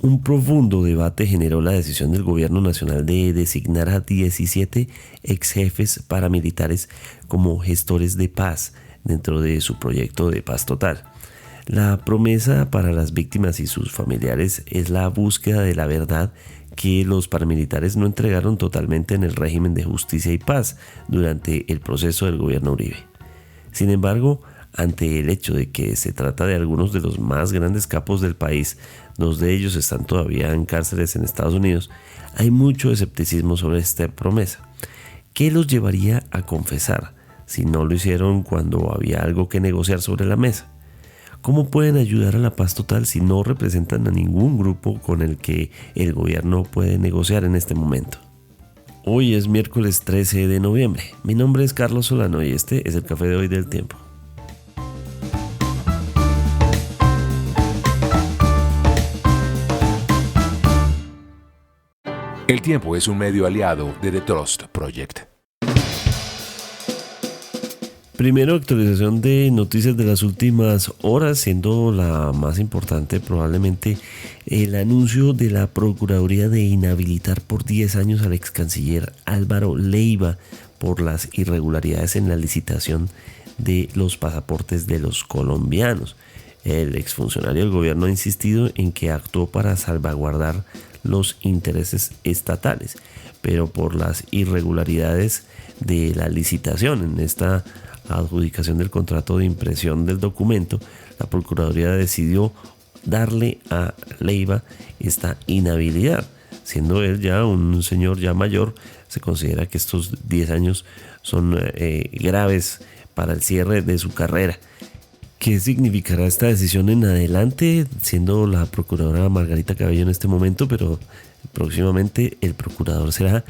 Un profundo debate generó la decisión del gobierno nacional de designar a 17 ex jefes paramilitares como gestores de paz dentro de su proyecto de paz total. La promesa para las víctimas y sus familiares es la búsqueda de la verdad que los paramilitares no entregaron totalmente en el régimen de justicia y paz durante el proceso del gobierno Uribe. Sin embargo, ante el hecho de que se trata de algunos de los más grandes capos del país, 2 de ellos están todavía en cárceles en Estados Unidos, hay mucho escepticismo sobre esta promesa. ¿Qué los llevaría a confesar si no lo hicieron cuando había algo que negociar sobre la mesa? ¿Cómo pueden ayudar a la paz total si no representan a ningún grupo con el que el gobierno puede negociar en este momento? Hoy es miércoles 13 de noviembre. Mi nombre es Carlos Solano y este es el Café de Hoy del Tiempo. El Tiempo es un medio aliado de The Trust Project. Primero, actualización de noticias de las últimas horas, siendo la más importante probablemente el anuncio de la Procuraduría de inhabilitar por 10 años al ex canciller Álvaro Leiva por las irregularidades en la licitación de los pasaportes de los colombianos. El exfuncionario del gobierno ha insistido en que actuó para salvaguardar los intereses estatales, pero por las irregularidades de la licitación en esta adjudicación del contrato de impresión del documento, la Procuraduría decidió darle a Leiva esta inhabilidad. Siendo él ya un señor ya mayor, se considera que estos 10 años son graves para el cierre de su carrera. ¿Qué significará esta decisión en adelante? Siendo la procuradora Margarita Cabello en este momento, pero próximamente el procurador será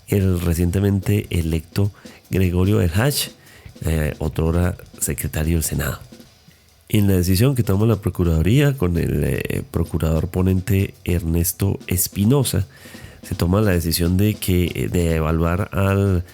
el recientemente electo Gregorio Erhach, otrora secretario del Senado. En la decisión que toma la Procuraduría con el procurador ponente Ernesto Espinosa, se toma la decisión de evaluar al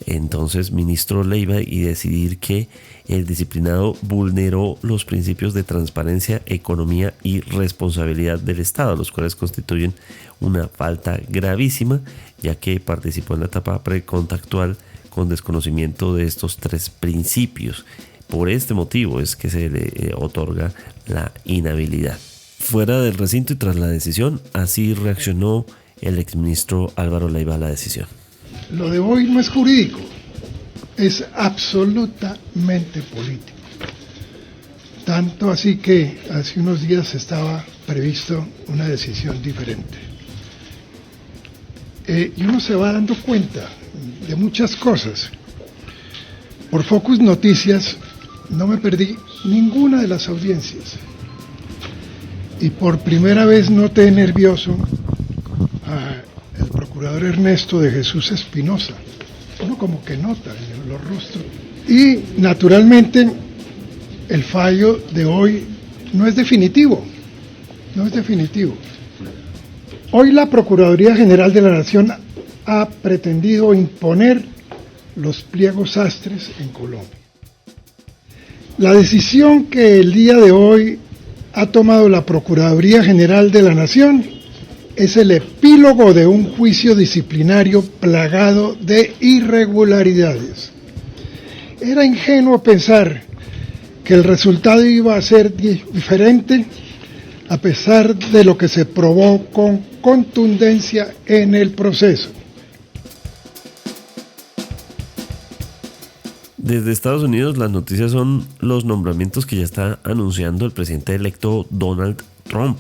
entonces ministro Leiva y decidir que el disciplinado vulneró los principios de transparencia, economía y responsabilidad del Estado, los cuales constituyen una falta gravísima, ya que participó en la etapa precontactual con desconocimiento de estos 3 principios. Por este motivo es que se le otorga la inhabilidad. Fuera del recinto y tras la decisión, así reaccionó el exministro Álvaro Leiva a la decisión. Lo de hoy no es jurídico, es absolutamente político. Tanto así que hace unos días estaba previsto una decisión diferente. Y uno se va dando cuenta de muchas cosas. Por Focus Noticias no me perdí ninguna de las audiencias. Y por primera vez noté nervioso al procurador Ernesto de Jesús Espinosa. Uno como que nota en los rostros. Y naturalmente el fallo de hoy no es definitivo. No es definitivo. Hoy la Procuraduría General de la Nación ha pretendido imponer los pliegos sastres en Colombia. La decisión que el día de hoy ha tomado la Procuraduría General de la Nación es el epílogo de un juicio disciplinario plagado de irregularidades. Era ingenuo pensar que el resultado iba a ser diferente a pesar de lo que se probó con contundencia en el proceso. Desde Estados Unidos las noticias son los nombramientos que ya está anunciando el presidente electo Donald Trump,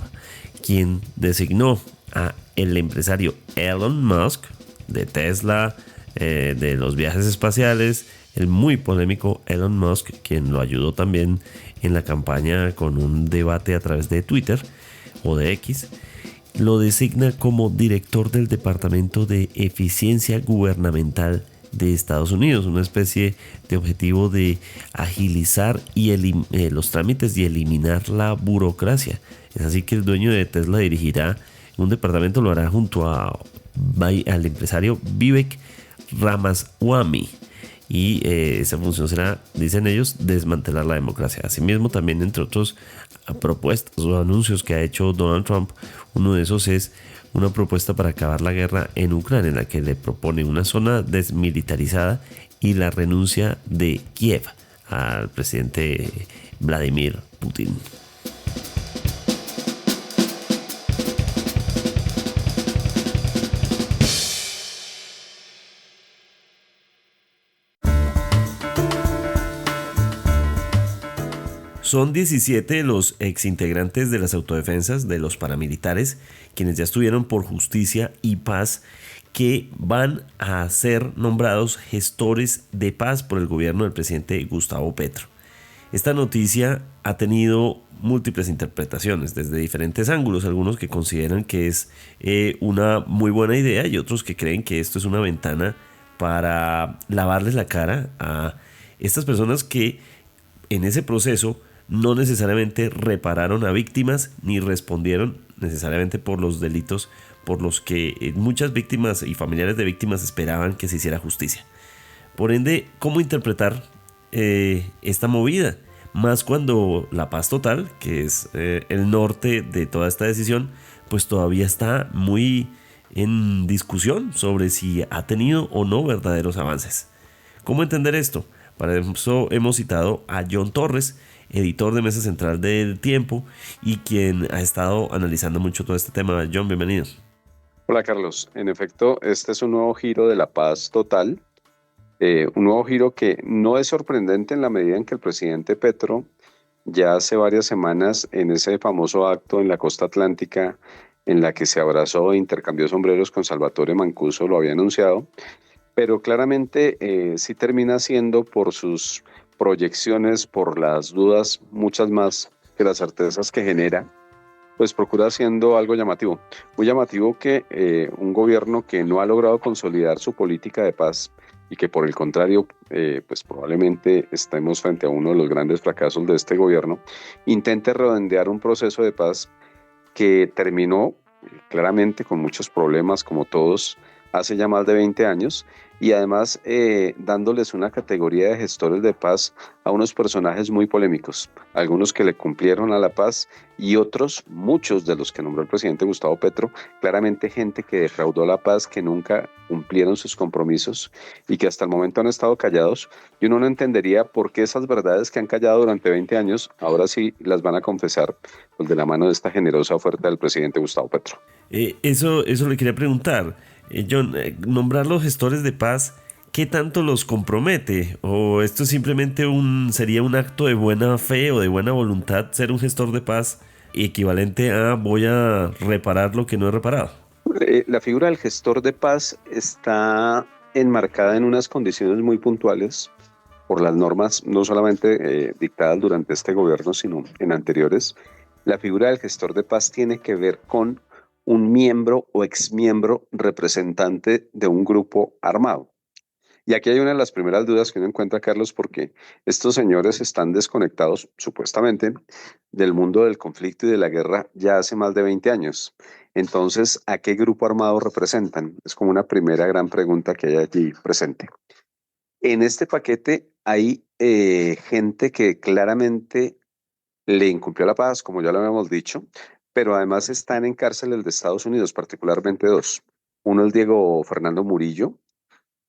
quien designó a el empresario Elon Musk de Tesla, de los viajes espaciales, el muy polémico Elon Musk, quien lo ayudó también en la campaña con un debate a través de Twitter o de X, lo designa como director del Departamento de Eficiencia Gubernamental de Estados Unidos, una especie de objetivo de agilizar los trámites y eliminar la burocracia. Es así que el dueño de Tesla dirigirá un departamento, lo hará junto al empresario Vivek Ramaswamy. y esa función será, dicen ellos, desmantelar la democracia. Asimismo, también entre otros propuestas o anuncios que ha hecho Donald Trump, uno de esos es una propuesta para acabar la guerra en Ucrania, en la que le propone una zona desmilitarizada y la renuncia de Kiev al presidente Vladimir Putin. Son 17 los exintegrantes de las autodefensas, de los paramilitares, quienes ya estuvieron por justicia y paz, que van a ser nombrados gestores de paz por el gobierno del presidente Gustavo Petro. Esta noticia ha tenido múltiples interpretaciones desde diferentes ángulos, algunos que consideran que es una muy buena idea y otros que creen que esto es una ventana para lavarles la cara a estas personas que en ese proceso no necesariamente repararon a víctimas ni respondieron necesariamente por los delitos por los que muchas víctimas y familiares de víctimas esperaban que se hiciera justicia. Por ende, ¿cómo interpretar esta movida? Más cuando la paz total, que es el norte de toda esta decisión, pues todavía está muy en discusión sobre si ha tenido o no verdaderos avances. ¿Cómo entender esto? Para eso hemos citado a John Torres, editor de Mesa Central del Tiempo y quien ha estado analizando mucho todo este tema. John, bienvenido. Hola Carlos, en efecto, este es un nuevo giro de la paz total, un nuevo giro que no es sorprendente en la medida en que el presidente Petro ya hace varias semanas en ese famoso acto en la costa atlántica en la que se abrazó e intercambió sombreros con Salvatore Mancuso lo había anunciado, pero claramente sí termina siendo por sus proyecciones, por las dudas, muchas más que las certezas que genera, pues procura siendo algo llamativo. Muy llamativo que un gobierno que no ha logrado consolidar su política de paz y que por el contrario, pues probablemente estemos frente a uno de los grandes fracasos de este gobierno, intente redondear un proceso de paz que terminó claramente con muchos problemas como todos hace ya más de 20 años y además dándoles una categoría de gestores de paz a unos personajes muy polémicos, algunos que le cumplieron a la paz y otros, muchos de los que nombró el presidente Gustavo Petro, claramente gente que defraudó la paz, que nunca cumplieron sus compromisos y que hasta el momento han estado callados y uno no entendería por qué esas verdades que han callado durante 20 años ahora sí las van a confesar pues, de la mano de esta generosa oferta del presidente Gustavo Petro. Eso le quería preguntar. John, nombrar los gestores de paz, ¿qué tanto los compromete? ¿O esto simplemente sería un acto de buena fe o de buena voluntad ser un gestor de paz equivalente a voy a reparar lo que no he reparado? La figura del gestor de paz está enmarcada en unas condiciones muy puntuales por las normas, no solamente dictadas durante este gobierno, sino en anteriores. La figura del gestor de paz tiene que ver con un miembro o exmiembro representante de un grupo armado. Y aquí hay una de las primeras dudas que uno encuentra, Carlos, porque estos señores están desconectados, supuestamente, del mundo del conflicto y de la guerra ya hace más de 20 años. Entonces, ¿a qué grupo armado representan? Es como una primera gran pregunta que hay allí presente. En este paquete hay gente que claramente le incumplió la paz, como ya lo habíamos dicho, pero además están en cárceles de Estados Unidos, particularmente dos. Uno es Diego Fernando Murillo,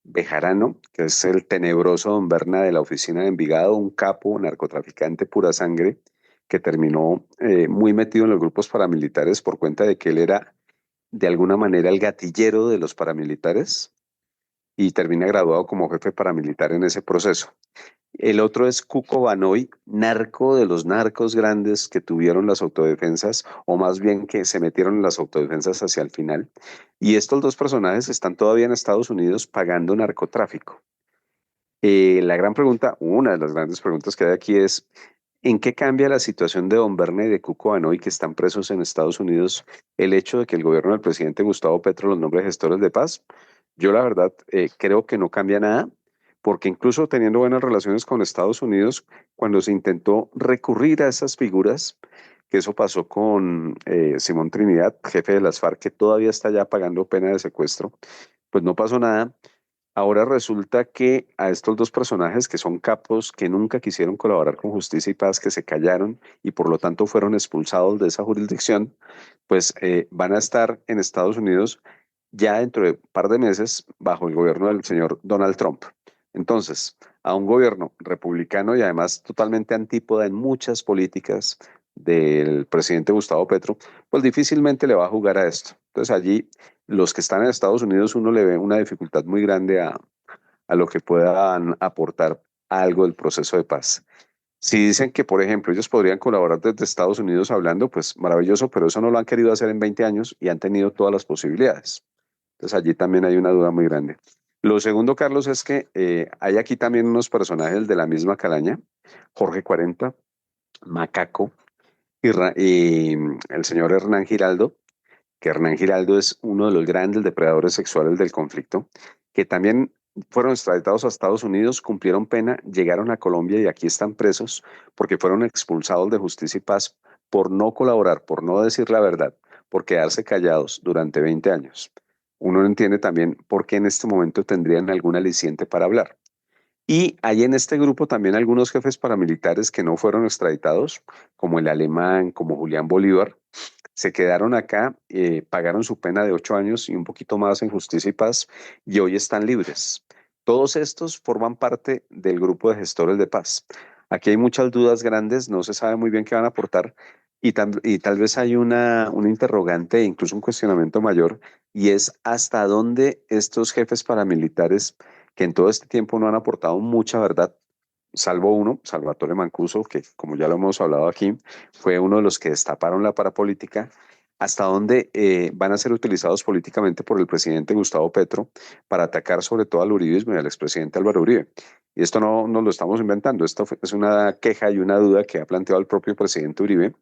Bejarano, que es el tenebroso Don Berna de la oficina de Envigado, un capo, narcotraficante pura sangre, que terminó muy metido en los grupos paramilitares por cuenta de que él era de alguna manera el gatillero de los paramilitares y termina graduado como jefe paramilitar en ese proceso. El otro es Cuco Banoy, narco de los narcos grandes que tuvieron las autodefensas, o más bien que se metieron en las autodefensas hacia el final. Y estos dos personajes están todavía en Estados Unidos pagando narcotráfico. La gran pregunta, una de las grandes preguntas que hay aquí es, ¿en qué cambia la situación de Don Berna y de Cuco Banoy, que están presos en Estados Unidos, el hecho de que el gobierno del presidente Gustavo Petro los nombre gestores de paz? Yo la verdad creo que no cambia nada, porque incluso teniendo buenas relaciones con Estados Unidos, cuando se intentó recurrir a esas figuras, que eso pasó con Simón Trinidad, jefe de las FARC, que todavía está ya pagando pena de secuestro, pues no pasó nada. Ahora resulta que a estos dos personajes que son capos, que nunca quisieron colaborar con Justicia y Paz, que se callaron y por lo tanto fueron expulsados de esa jurisdicción, pues van a estar en Estados Unidos ya dentro de un par de meses bajo el gobierno del señor Donald Trump. Entonces, a un gobierno republicano y además totalmente antípoda en muchas políticas del presidente Gustavo Petro, pues difícilmente le va a jugar a esto. Entonces allí los que están en Estados Unidos uno le ve una dificultad muy grande a lo que puedan aportar algo del proceso de paz. Si dicen que, por ejemplo, ellos podrían colaborar desde Estados Unidos hablando, pues maravilloso, pero eso no lo han querido hacer en 20 años y han tenido todas las posibilidades. Entonces allí también hay una duda muy grande. Lo segundo, Carlos, es que hay aquí también unos personajes de la misma calaña, Jorge 40, Macaco y el señor Hernán Giraldo, que Hernán Giraldo es uno de los grandes depredadores sexuales del conflicto, que también fueron extraditados a Estados Unidos, cumplieron pena, llegaron a Colombia y aquí están presos porque fueron expulsados de Justicia y Paz por no colaborar, por no decir la verdad, por quedarse callados durante 20 años. Uno no entiende también por qué en este momento tendrían algún aliciente para hablar. Y hay en este grupo también algunos jefes paramilitares que no fueron extraditados, como el Alemán, como Julián Bolívar, se quedaron acá, pagaron su pena de 8 años y un poquito más en Justicia y Paz y hoy están libres. Todos estos forman parte del grupo de gestores de paz. Aquí hay muchas dudas grandes, no se sabe muy bien qué van a aportar y tal vez hay una interrogante e incluso un cuestionamiento mayor y es hasta dónde estos jefes paramilitares que en todo este tiempo no han aportado mucha verdad, salvo uno, Salvatore Mancuso, que como ya lo hemos hablado aquí, fue uno de los que destaparon la parapolítica, hasta dónde van a ser utilizados políticamente por el presidente Gustavo Petro para atacar sobre todo al uribismo y al expresidente Álvaro Uribe. Y esto no lo estamos inventando, esto es una queja y una duda que ha planteado el propio presidente Uribe,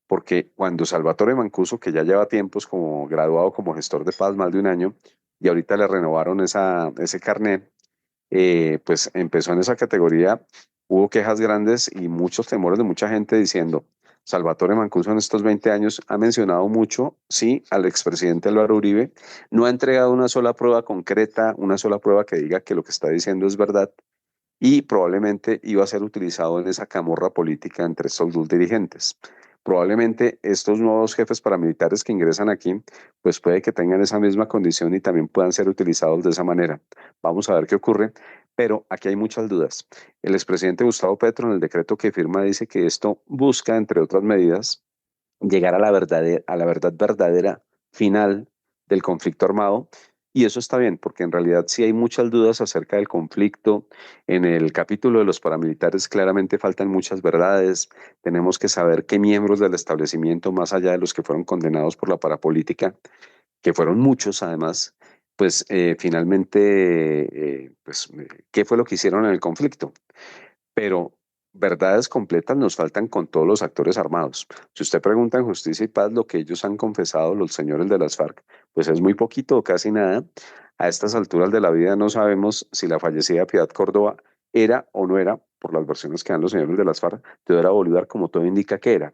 porque cuando Salvatore Mancuso, que ya lleva tiempos como graduado como gestor de paz, más de un año, y ahorita le renovaron ese carnet, pues empezó en esa categoría, hubo quejas grandes y muchos temores de mucha gente diciendo, Salvatore Mancuso en estos 20 años ha mencionado mucho, sí, al expresidente Álvaro Uribe, no ha entregado una sola prueba concreta, una sola prueba que diga que lo que está diciendo es verdad y probablemente iba a ser utilizado en esa camorra política entre estos dos dirigentes. Probablemente estos nuevos jefes paramilitares que ingresan aquí, pues puede que tengan esa misma condición y también puedan ser utilizados de esa manera. Vamos a ver qué ocurre, pero aquí hay muchas dudas. El expresidente Gustavo Petro en el decreto que firma dice que esto busca, entre otras medidas, llegar a la verdad verdadera final del conflicto armado. Y eso está bien, porque en realidad sí hay muchas dudas acerca del conflicto. En el capítulo de los paramilitares claramente faltan muchas verdades. Tenemos que saber qué miembros del establecimiento, más allá de los que fueron condenados por la parapolítica, que fueron muchos además, pues finalmente, ¿qué fue lo que hicieron en el conflicto? Pero verdades completas nos faltan con todos los actores armados. Si usted pregunta en Justicia y Paz lo que ellos han confesado, los señores de las FARC, pues es muy poquito o casi nada. A estas alturas de la vida no sabemos si la fallecida Piedad Córdoba era o no era, por las versiones que dan los señores de las FARC, Teodora Bolívar, como todo indica que era,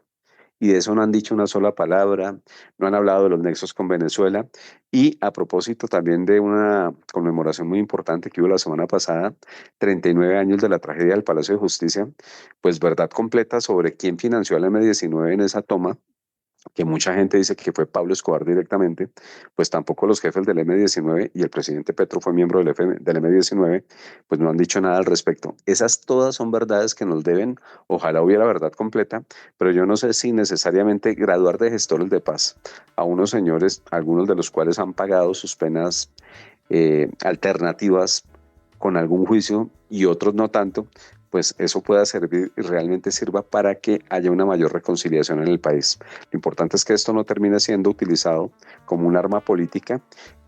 y de eso no han dicho una sola palabra, no han hablado de los nexos con Venezuela. Y a propósito también de una conmemoración muy importante que hubo la semana pasada, 39 años de la tragedia del Palacio de Justicia, pues verdad completa sobre quién financió al M-19 en esa toma, que mucha gente dice que fue Pablo Escobar directamente, pues tampoco los jefes del M-19 y el presidente Petro fue miembro del M-19, pues no han dicho nada al respecto. Esas todas son verdades que nos deben, ojalá hubiera verdad completa, pero yo no sé si necesariamente graduar de gestores de paz a unos señores, algunos de los cuales han pagado sus penas alternativas con algún juicio y otros no tanto, pues eso pueda servir y realmente sirva para que haya una mayor reconciliación en el país. Lo importante es que esto no termine siendo utilizado como un arma política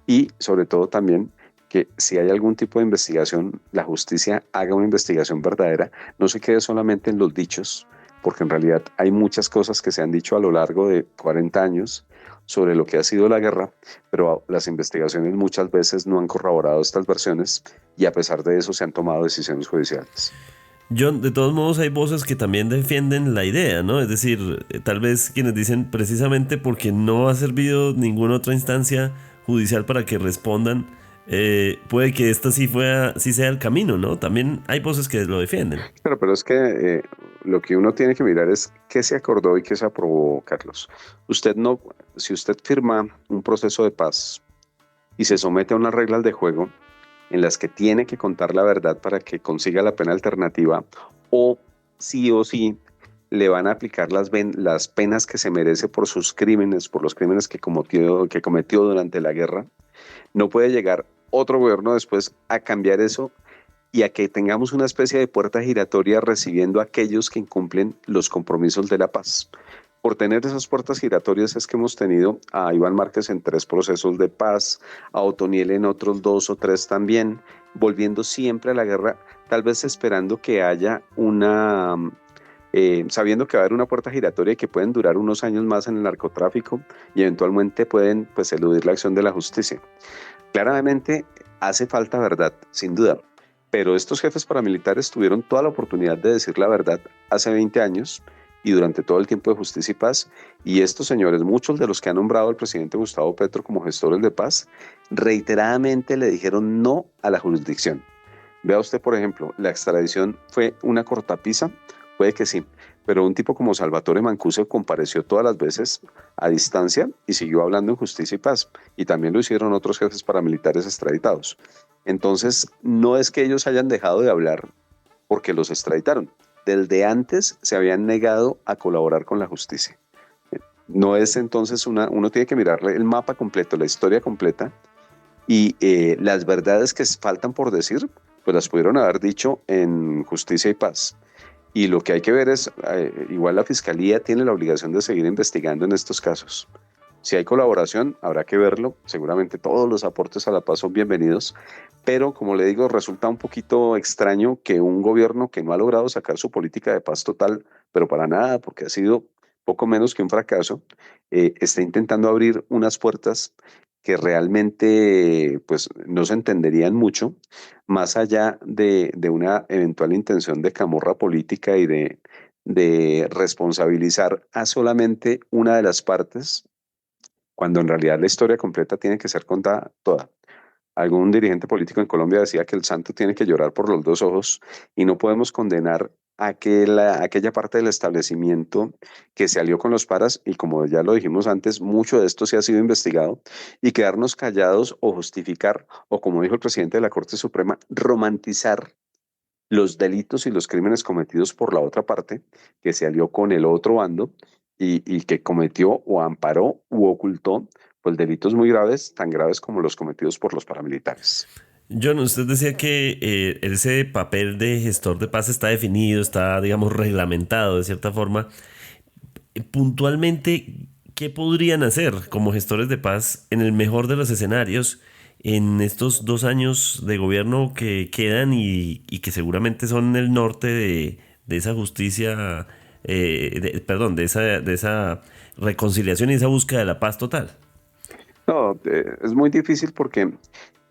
y sobre todo también que si hay algún tipo de investigación, la justicia haga una investigación verdadera, no se quede solamente en los dichos, porque en realidad hay muchas cosas que se han dicho a lo largo de 40 años sobre lo que ha sido la guerra, pero las investigaciones muchas veces no han corroborado estas versiones y a pesar de eso se han tomado decisiones judiciales. John, de todos modos hay voces que también defienden la idea, ¿no? Es decir, tal vez quienes dicen precisamente porque no ha servido ninguna otra instancia judicial para que respondan, puede que esta sí sea el camino, ¿no? También hay voces que lo defienden. Pero es que lo que uno tiene que mirar es qué se acordó y qué se aprobó, Carlos. Usted no, si usted firma un proceso de paz y se somete a unas reglas de juego en las que tiene que contar la verdad para que consiga la pena alternativa, o sí le van a aplicar las penas que se merece por sus crímenes, por los crímenes que cometió durante la guerra, no puede llegar otro gobierno después a cambiar eso y a que tengamos una especie de puerta giratoria recibiendo a aquellos que incumplen los compromisos de la paz. Por tener esas puertas giratorias es que hemos tenido a Iván Márquez en 3 procesos de paz, a Otoniel en otros 2 o 3 también, volviendo siempre a la guerra, tal vez esperando que haya sabiendo que va a haber una puerta giratoria y que pueden durar unos años más en el narcotráfico y eventualmente pueden pues eludir la acción de la justicia. Claramente hace falta verdad, sin duda, pero estos jefes paramilitares tuvieron toda la oportunidad de decir la verdad hace 20 años y durante todo el tiempo de Justicia y Paz, y estos señores, muchos de los que ha nombrado el presidente Gustavo Petro como gestores de paz, reiteradamente le dijeron no a la jurisdicción. Vea usted, por ejemplo, la extradición fue una cortapisa, puede que sí, pero un tipo como Salvatore Mancuso compareció todas las veces a distancia y siguió hablando en Justicia y Paz, y también lo hicieron otros jefes paramilitares extraditados. Entonces, no es que ellos hayan dejado de hablar porque los extraditaron. Desde antes se habían negado a colaborar con la justicia. No es entonces uno tiene que mirarle el mapa completo, la historia completa, y las verdades que faltan por decir, pues las pudieron haber dicho en Justicia y Paz. Y lo que hay que ver es, igual la Fiscalía tiene la obligación de seguir investigando en estos casos. Si hay colaboración, habrá que verlo. Seguramente todos los aportes a la paz son bienvenidos. Pero, como le digo, resulta un poquito extraño que un gobierno que no ha logrado sacar su política de paz total, pero para nada, porque ha sido poco menos que un fracaso, esté intentando abrir unas puertas que realmente pues, no se entenderían mucho, más allá de una eventual intención de camorra política y de responsabilizar a solamente una de las partes, cuando en realidad la historia completa tiene que ser contada toda. Algún dirigente político en Colombia decía que el santo tiene que llorar por los 2 ojos y no podemos condenar a aquella parte del establecimiento que se alió con los paras, y como ya lo dijimos antes, mucho de esto se ha sido investigado, y quedarnos callados o justificar, o como dijo el presidente de la Corte Suprema, romantizar los delitos y los crímenes cometidos por la otra parte que se alió con el otro bando y que cometió o amparó u ocultó pues delitos muy graves, tan graves como los cometidos por los paramilitares. John, usted decía que ese papel de gestor de paz está definido, está, digamos, reglamentado de cierta forma. Puntualmente, ¿qué podrían hacer como gestores de paz en el mejor de los escenarios en estos 2 años de gobierno que quedan y que seguramente son el norte de esa justicia, de esa reconciliación y esa búsqueda de la paz total? No, es muy difícil porque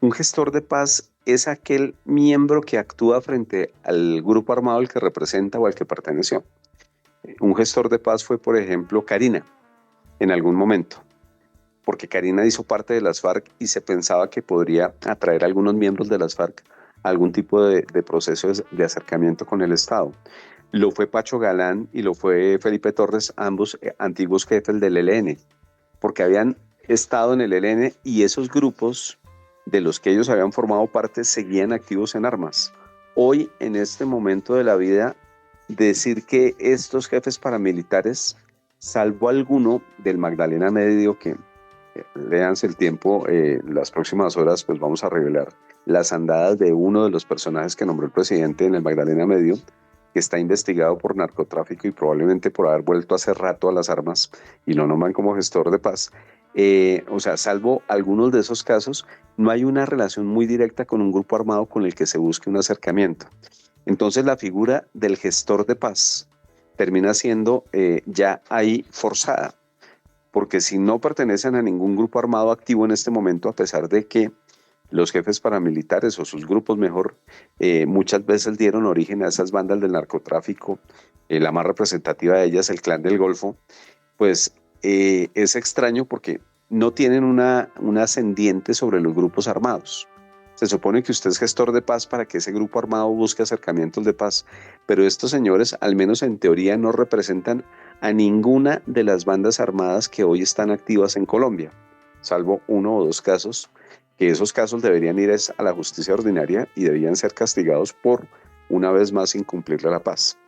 un gestor de paz es aquel miembro que actúa frente al grupo armado al que representa o al que perteneció. Un gestor de paz fue, por ejemplo, Karina, en algún momento, porque Karina hizo parte de las FARC y se pensaba que podría atraer a algunos miembros de las FARC a algún tipo de proceso de acercamiento con el Estado. Lo fue Pacho Galán y lo fue Felipe Torres, ambos antiguos jefes del ELN, porque habían estado en el ELN y esos grupos de los que ellos habían formado parte seguían activos en armas. Hoy, en este momento de la vida, decir que estos jefes paramilitares, salvo alguno del Magdalena Medio, que léanse el tiempo, las próximas horas pues vamos a revelar las andadas de uno de los personajes que nombró el presidente en el Magdalena Medio, que está investigado por narcotráfico y probablemente por haber vuelto hace rato a las armas y lo nombran como gestor de paz. O sea, salvo algunos de esos casos, no hay una relación muy directa con un grupo armado con el que se busque un acercamiento. Entonces la figura del gestor de paz termina siendo ya ahí forzada, porque si no pertenecen a ningún grupo armado activo en este momento, a pesar de que los jefes paramilitares o sus grupos mejor muchas veces dieron origen a esas bandas del narcotráfico, la más representativa de ellas, el Clan del Golfo, pues es extraño porque no tienen una ascendiente sobre los grupos armados. Se supone que usted es gestor de paz para que ese grupo armado busque acercamientos de paz, pero estos señores, al menos en teoría, no representan a ninguna de las bandas armadas que hoy están activas en Colombia, salvo 1 o 2 casos, que esos casos deberían ir a la justicia ordinaria y debían ser castigados por, una vez más, incumplirle la paz.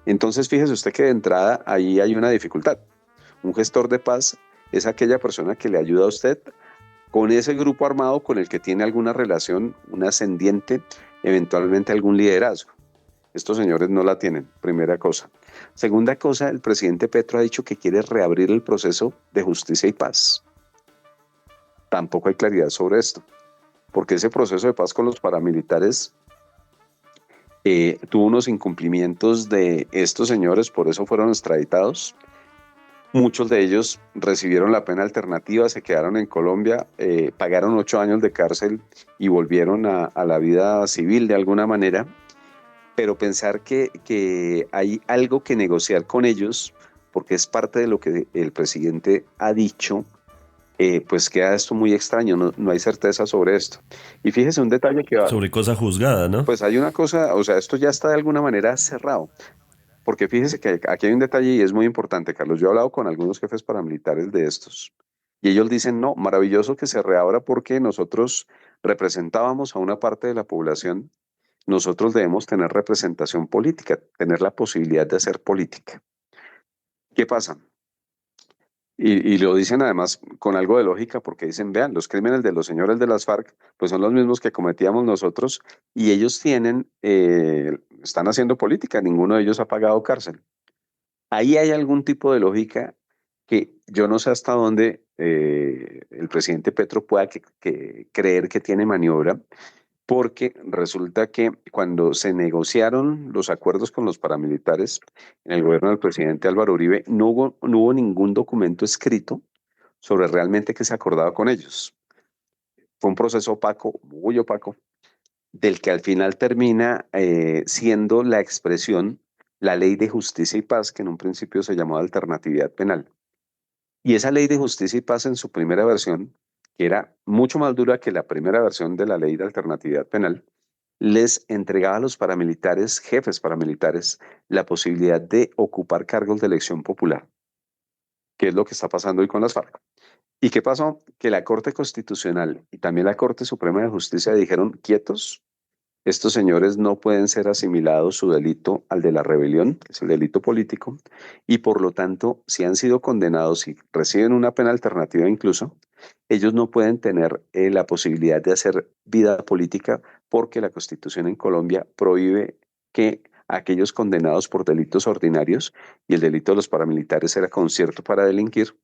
Entonces, fíjese usted que de entrada ahí hay una dificultad. Un gestor de paz es aquella persona que le ayuda a usted con ese grupo armado con el que tiene alguna relación, un ascendiente, eventualmente algún liderazgo. Estos señores no la tienen, primera cosa. Segunda cosa, el presidente Petro ha dicho que quiere reabrir el proceso de justicia y paz. Tampoco hay claridad sobre esto, porque ese proceso de paz con los paramilitares tuvo unos incumplimientos de estos señores, por eso fueron extraditados. Muchos de ellos recibieron la pena alternativa, se quedaron en Colombia, pagaron 8 años de cárcel y volvieron a la vida civil de alguna manera. Pero pensar que hay algo que negociar con ellos, porque es parte de lo que el presidente ha dicho, pues queda esto muy extraño, no hay certeza sobre esto. Y fíjese un detalle que va... Sobre cosa juzgada, ¿no? Pues hay una cosa, o sea, esto ya está de alguna manera cerrado. Porque fíjese que aquí hay un detalle y es muy importante, Carlos. Yo he hablado con algunos jefes paramilitares de estos y ellos dicen, no, maravilloso que se reabra porque nosotros representábamos a una parte de la población. Nosotros debemos tener representación política, tener la posibilidad de hacer política. ¿Qué pasa? Y lo dicen además con algo de lógica porque dicen, vean, los crímenes de los señores de las FARC pues son los mismos que cometíamos nosotros y ellos están haciendo política, ninguno de ellos ha pagado cárcel. Ahí hay algún tipo de lógica que yo no sé hasta dónde el presidente Petro pueda creer que tiene maniobra, porque resulta que cuando se negociaron los acuerdos con los paramilitares en el gobierno del presidente Álvaro Uribe, no hubo ningún documento escrito sobre realmente qué se acordaba con ellos. Fue un proceso opaco, muy opaco, del que al final termina siendo la expresión la Ley de Justicia y Paz, que en un principio se llamó Alternatividad Penal. Y esa Ley de Justicia y Paz en su primera versión, que era mucho más dura que la primera versión de la Ley de Alternatividad Penal, les entregaba a los paramilitares, jefes paramilitares, la posibilidad de ocupar cargos de elección popular, que es lo que está pasando hoy con las FARC. ¿Y qué pasó? Que la Corte Constitucional y también la Corte Suprema de Justicia dijeron, quietos, estos señores no pueden ser asimilados su delito al de la rebelión, que es el delito político, y por lo tanto, si han sido condenados y reciben una pena alternativa incluso, ellos no pueden tener la posibilidad de hacer vida política porque la Constitución en Colombia prohíbe que aquellos condenados por delitos ordinarios, y el delito de los paramilitares era concierto para delinquir,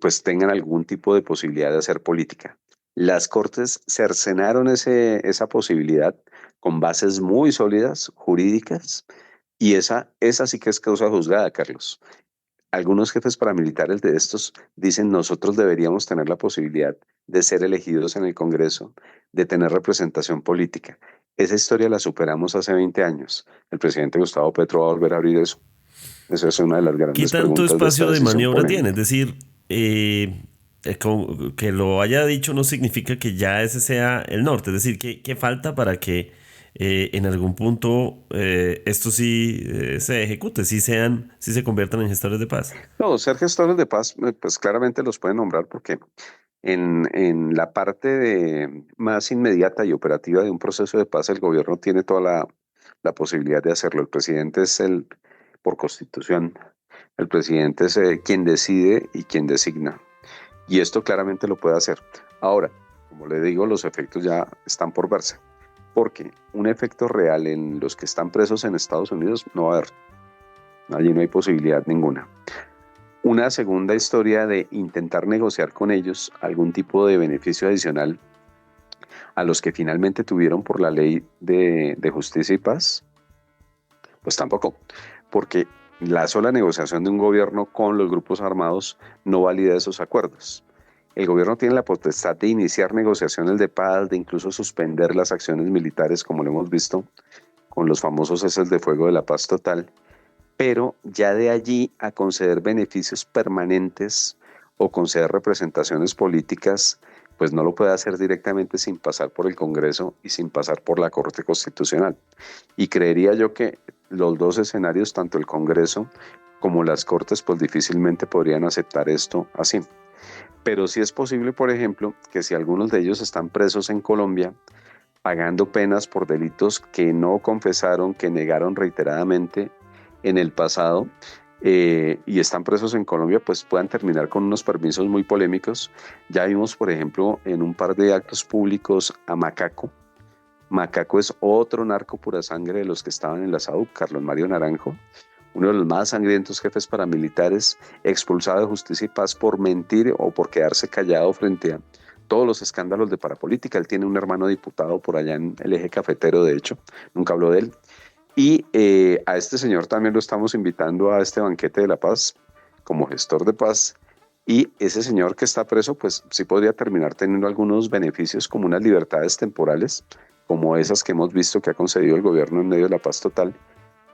pues tengan algún tipo de posibilidad de hacer política. Las Cortes cercenaron esa posibilidad con bases muy sólidas, jurídicas, y esa sí que es causa juzgada, Carlos. Algunos jefes paramilitares de estos dicen nosotros deberíamos tener la posibilidad de ser elegidos en el Congreso, de tener representación política. Esa historia la superamos hace 20 años. El presidente Gustavo Petro va a volver a abrir eso. Esa es una de las grandes ¿Qué tanto espacio de maniobra polémica tiene? Es decir, que lo haya dicho no significa que ya ese sea el norte. Es decir, ¿qué falta para que en algún punto esto sí se ejecute, sí se conviertan en gestores de paz? No, ser gestores de paz, pues claramente los pueden nombrar porque en la parte más inmediata y operativa de un proceso de paz, el gobierno tiene toda la posibilidad de hacerlo. El presidente es por constitución, el presidente es quien decide y quien designa. Y esto claramente lo puede hacer. Ahora, como le digo, los efectos ya están por verse. Porque un efecto real en los que están presos en Estados Unidos no va a haber. Allí no hay posibilidad ninguna. Una segunda historia de intentar negociar con ellos algún tipo de beneficio adicional a los que finalmente tuvieron por la ley de justicia y paz, pues tampoco, porque la sola negociación de un gobierno con los grupos armados no valida esos acuerdos. El gobierno tiene la potestad de iniciar negociaciones de paz, de incluso suspender las acciones militares, como lo hemos visto con los famosos ceses de fuego de la paz total, pero ya de allí a conceder beneficios permanentes o conceder representaciones políticas, pues no lo puede hacer directamente sin pasar por el Congreso y sin pasar por la Corte Constitucional. Y creería yo que los dos escenarios, tanto el Congreso como las Cortes, pues difícilmente podrían aceptar esto así. Pero sí es posible, por ejemplo, que si algunos de ellos están presos en Colombia, pagando penas por delitos que no confesaron, que negaron reiteradamente en el pasado, y están presos en Colombia, pues puedan terminar con unos permisos muy polémicos. Ya vimos, por ejemplo, en un par de actos públicos a Macaco. Macaco es otro narco pura sangre de los que estaban en la SAUC, Carlos Mario Naranjo, uno de los más sangrientos jefes paramilitares, expulsado de Justicia y Paz por mentir o por quedarse callado frente a todos los escándalos de parapolítica. Él tiene un hermano diputado por allá en el eje cafetero, de hecho, nunca habló de él. Y a este señor también lo estamos invitando a este banquete de la paz como gestor de paz. Y ese señor que está preso, pues sí podría terminar teniendo algunos beneficios como unas libertades temporales, como esas que hemos visto que ha concedido el gobierno en medio de la paz total.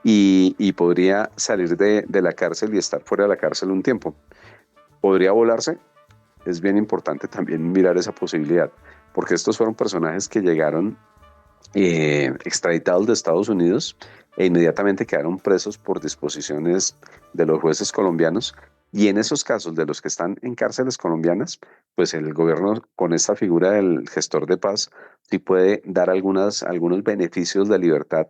Y podría salir de la cárcel y estar fuera de la cárcel un tiempo. ¿Podría volarse? Es bien importante también mirar esa posibilidad, porque estos fueron personajes que llegaron extraditados de Estados Unidos e inmediatamente quedaron presos por disposiciones de los jueces colombianos, y en esos casos de los que están en cárceles colombianas, pues el gobierno con esta figura del gestor de paz sí puede dar algunos beneficios de libertad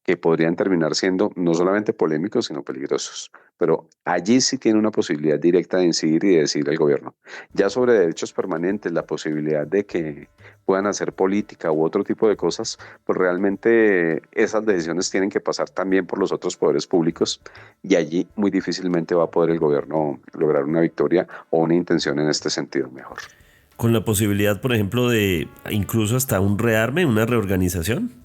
que podrían terminar siendo no solamente polémicos, sino peligrosos. Pero allí sí tiene una posibilidad directa de incidir y de decidir el gobierno. Ya sobre derechos permanentes, la posibilidad de que puedan hacer política u otro tipo de cosas, pues realmente esas decisiones tienen que pasar también por los otros poderes públicos, y allí muy difícilmente va a poder el gobierno lograr una victoria o una intención en este sentido mejor. Con la posibilidad, por ejemplo, de incluso hasta un rearme, una reorganización.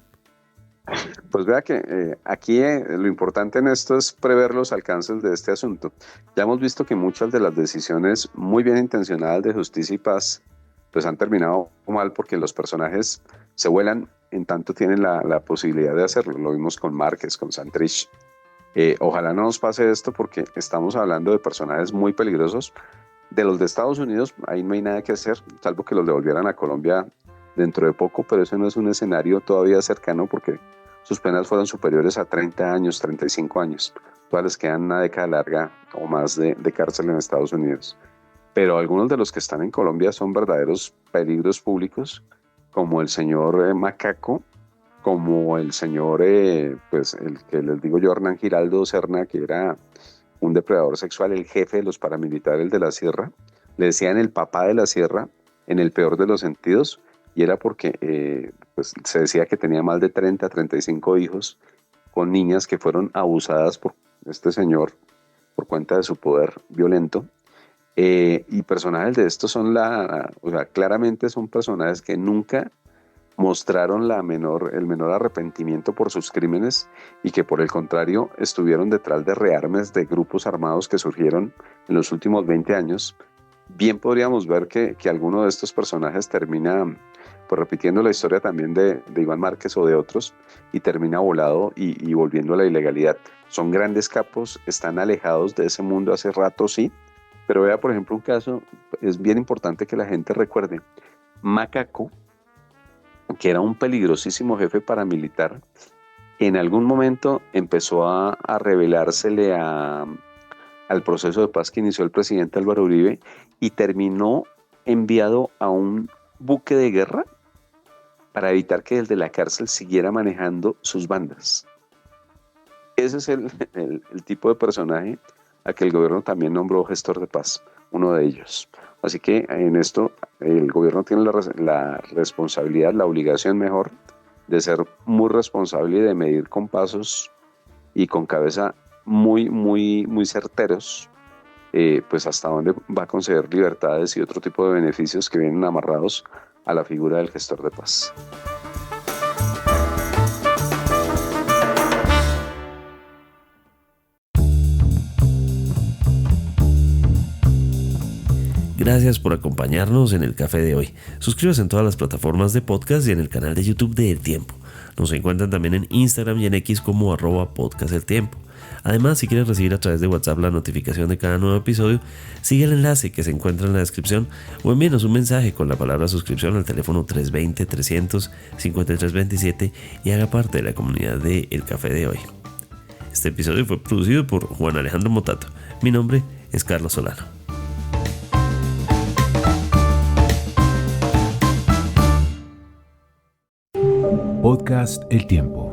Pues vea que aquí lo importante en esto es prever los alcances de este asunto. Ya hemos visto que muchas de las decisiones muy bien intencionadas de Justicia y Paz pues han terminado mal, porque los personajes se vuelan en tanto tienen la posibilidad de hacerlo. Lo vimos con Márquez, con Santrich. Ojalá no nos pase esto, porque estamos hablando de personajes muy peligrosos. De los de Estados Unidos, ahí no hay nada que hacer, salvo que los devolvieran a Colombia dentro de poco, pero ese no es un escenario todavía cercano, porque sus penas fueron superiores a 30 años, 35 años. Todas les quedan una década larga o más de cárcel en Estados Unidos. Pero algunos de los que están en Colombia son verdaderos peligros públicos, como el señor Macaco, como el señor, pues el que les digo yo, Hernán Giraldo Serna, que era un depredador sexual, el jefe de los paramilitares de la Sierra. Le decían el papá de la Sierra, en el peor de los sentidos, y era porque pues se decía que tenía más de 30, 35 hijos con niñas que fueron abusadas por este señor por cuenta de su poder violento. Y personajes de estos son claramente son personajes que nunca mostraron el menor arrepentimiento por sus crímenes, y que por el contrario estuvieron detrás de rearmes de grupos armados que surgieron en los últimos 20 años. Bien podríamos ver que alguno de estos personajes termina pues repitiendo la historia también de Iván Márquez o de otros, y termina volado y volviendo a la ilegalidad. Son grandes capos, están alejados de ese mundo hace rato, sí, pero vea, por ejemplo, un caso, es bien importante que la gente recuerde. Macaco, que era un peligrosísimo jefe paramilitar, en algún momento empezó a rebelársele al proceso de paz que inició el presidente Álvaro Uribe, y terminó enviado a un buque de guerra para evitar que desde la cárcel siguiera manejando sus bandas. Ese es el tipo de personaje a que el gobierno también nombró gestor de paz, uno de ellos. Así que en esto el gobierno tiene la responsabilidad, la obligación mejor, de ser muy responsable y de medir con pasos y con cabeza muy, muy, muy certeros, pues hasta dónde va a conceder libertades y otro tipo de beneficios que vienen amarrados a la figura del gestor de paz. Gracias por acompañarnos en el café de hoy. Suscríbase en todas las plataformas de podcast y en el canal de YouTube de El Tiempo. Nos encuentran también en Instagram y en X como @podcasteltiempo. Además, si quieres recibir a través de WhatsApp la notificación de cada nuevo episodio, sigue el enlace que se encuentra en la descripción o envíenos un mensaje con la palabra suscripción al teléfono 320-300-5327 y haga parte de la comunidad de El Café de Hoy. Este episodio fue producido por Juan Alejandro Motato. Mi nombre es Carlos Solano. Podcast El Tiempo.